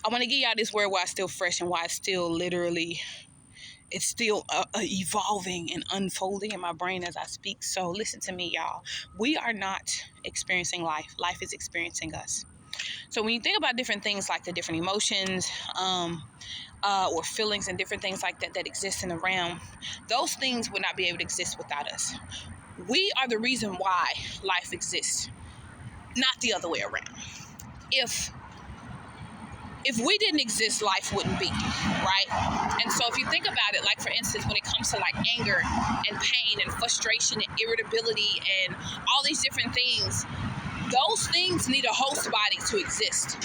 I want to give y'all this word while it's still fresh and while it's still literally, it's still evolving and unfolding in my brain as I speak. So listen to me, y'all. We are not experiencing life. Life is experiencing us. So when you think about different things like the different emotions or feelings and different things like that that exist in the realm, those things would not be able to exist without us. We are the reason why life exists, not the other way around. If we didn't exist, life wouldn't be, right? And so if you think about it, like for instance, when it comes to like anger and pain and frustration and irritability and all these different things, those things need a host body to exist.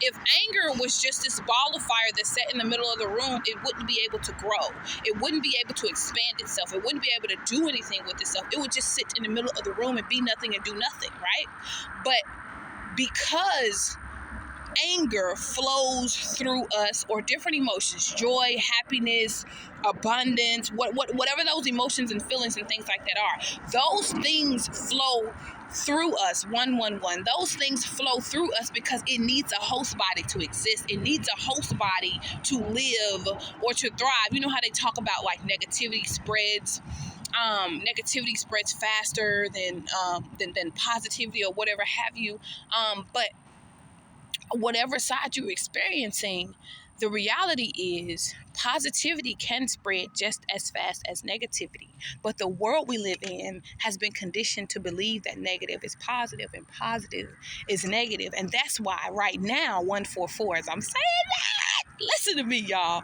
If anger was just this ball of fire that's set in the middle of the room, it wouldn't be able to grow. It wouldn't be able to expand itself. It wouldn't be able to do anything with itself. It would just sit in the middle of the room and be nothing and do nothing, right? But because anger flows through us, or different emotions, joy, happiness, abundance, whatever those emotions and feelings and things like that are, those things flow through us. 111. Those things flow through us because it needs a host body to exist. It needs a host body to live or to thrive. You know how they talk about like negativity spreads faster than positivity or whatever have you. But whatever side you're experiencing, the reality is positivity can spread just as fast as negativity. But the world we live in has been conditioned to believe that negative is positive and positive is negative. And that's why right now, 144, as I'm saying that, listen to me, y'all.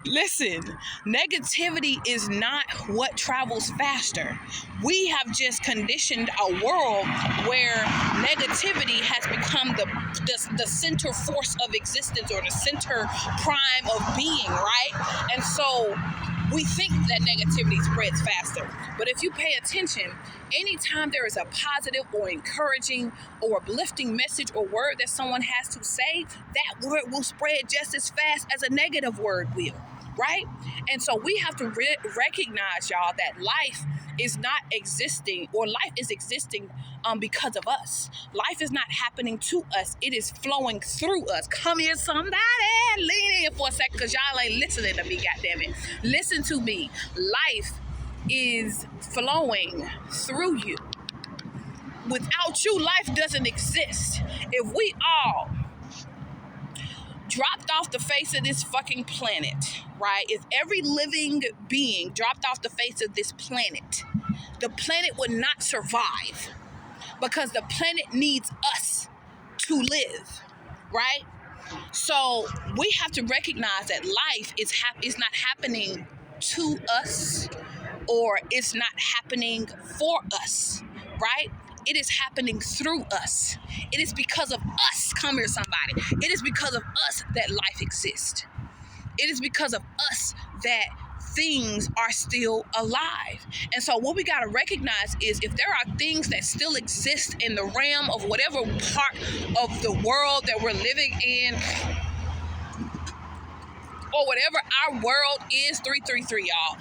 Listen, negativity is not what travels faster. We have just conditioned a world where negativity has become the center force of existence, or the center prime of being, right? And so we think that negativity spreads faster. But if you pay attention, anytime there is a positive or encouraging or uplifting message or word that someone has to say, that word will spread just as fast as a negative word will, right? And so we have to recognize, y'all, that life is not existing, or life is existing because of us. Life is not happening to us. It is flowing through us. Come here, somebody. Lean in for a second, because y'all ain't listening to me, goddammit. Listen to me. Life is flowing through you. Without you, life doesn't exist. If we all dropped off the face of this fucking planet, right? If every living being dropped off the face of this planet, the planet would not survive, because the planet needs us to live, right? So we have to recognize that life is not happening to us, or it's not happening for us, right? It is happening through us. It is because of us, come here somebody. It is because of us that life exists. It is because of us that things are still alive. And so what we got to recognize is, if there are things that still exist in the realm of whatever part of the world that we're living in, or whatever our world is, 333, y'all,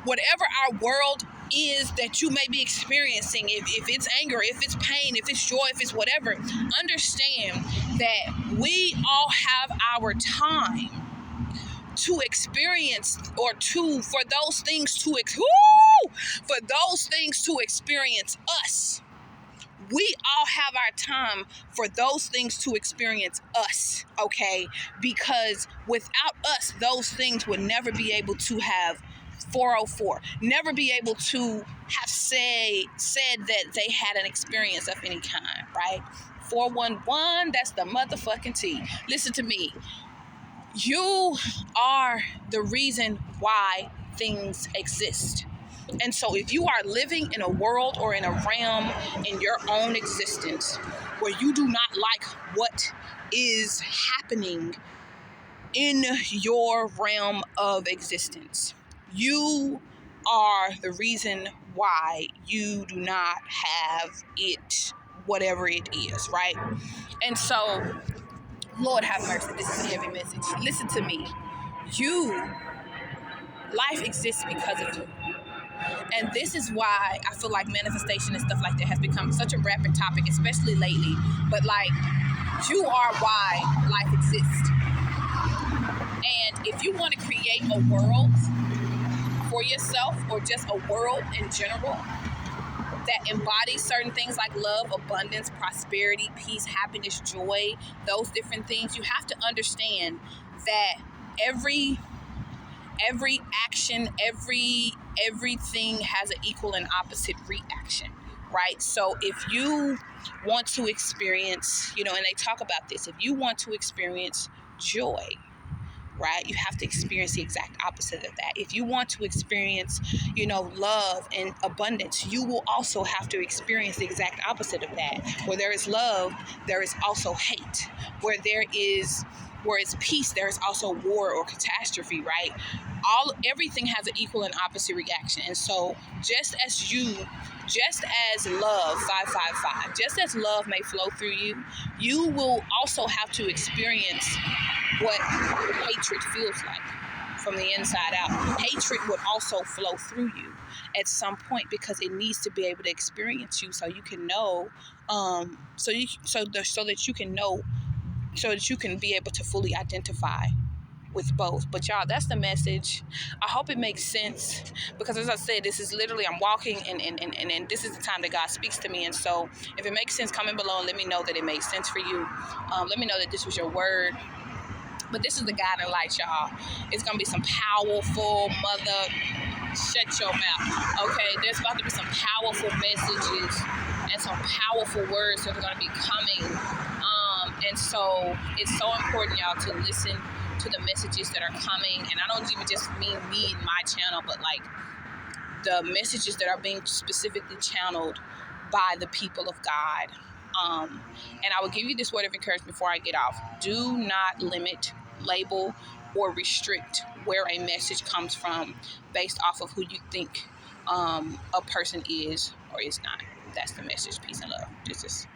whatever our world is that you may be experiencing, if it's anger, if it's pain, if it's joy, if it's whatever, understand that we all have our time to experience, or for those things to experience us. We all have our time for those things to experience us, okay? Because without us, those things would never be able to have 404, never be able to have said that they had an experience of any kind, right? 411, that's the motherfucking T. Listen to me. You are the reason why things exist. And so if you are living in a world or in a realm in your own existence where you do not like what is happening in your realm of existence, you are the reason why you do not have it, whatever it is, right? And so, Lord have mercy, this is a heavy message. Listen to me. Life exists because of you. And this is why I feel like manifestation and stuff like that has become such a rapid topic, especially lately. But like, you are why life exists. if you want to create a world for yourself, or just a world in general that embodies certain things like love, abundance, prosperity, peace, happiness, joy, those different things, you have to understand that every action, everything has an equal and opposite reaction, right? So if you want to experience, and they talk about this, if you want to experience joy, right, you have to experience the exact opposite of that. If you want to experience, love and abundance, you will also have to experience the exact opposite of that. Where there is love, there is also hate. Where it's peace, there is also war or catastrophe, right? Everything has an equal and opposite reaction. And so just as love, 555, just as love may flow through you, you will also have to experience what hatred feels like from the inside out. Hatred would also flow through you at some point, because it needs to be able to experience you, so you can know, so that you can be able to fully identify with both. But y'all, that's the message. I hope it makes sense, because as I said, this is literally, I'm walking and this is the time that God speaks to me. And so if it makes sense, comment below and let me know that it makes sense for you. Let me know that this was your word. But this is the guiding light, y'all. It's going to be some powerful shut your mouth. Okay, there's about to be some powerful messages and some powerful words that are going to be coming. And so it's so important, y'all, to listen to the messages that are coming. And I don't even just mean me and my channel, but like the messages that are being specifically channeled by the people of God. And I will give you this word of encouragement before I get off. Do not limit, label, or restrict where a message comes from based off of who you think a person is or is not. That's the message. Peace and love. This is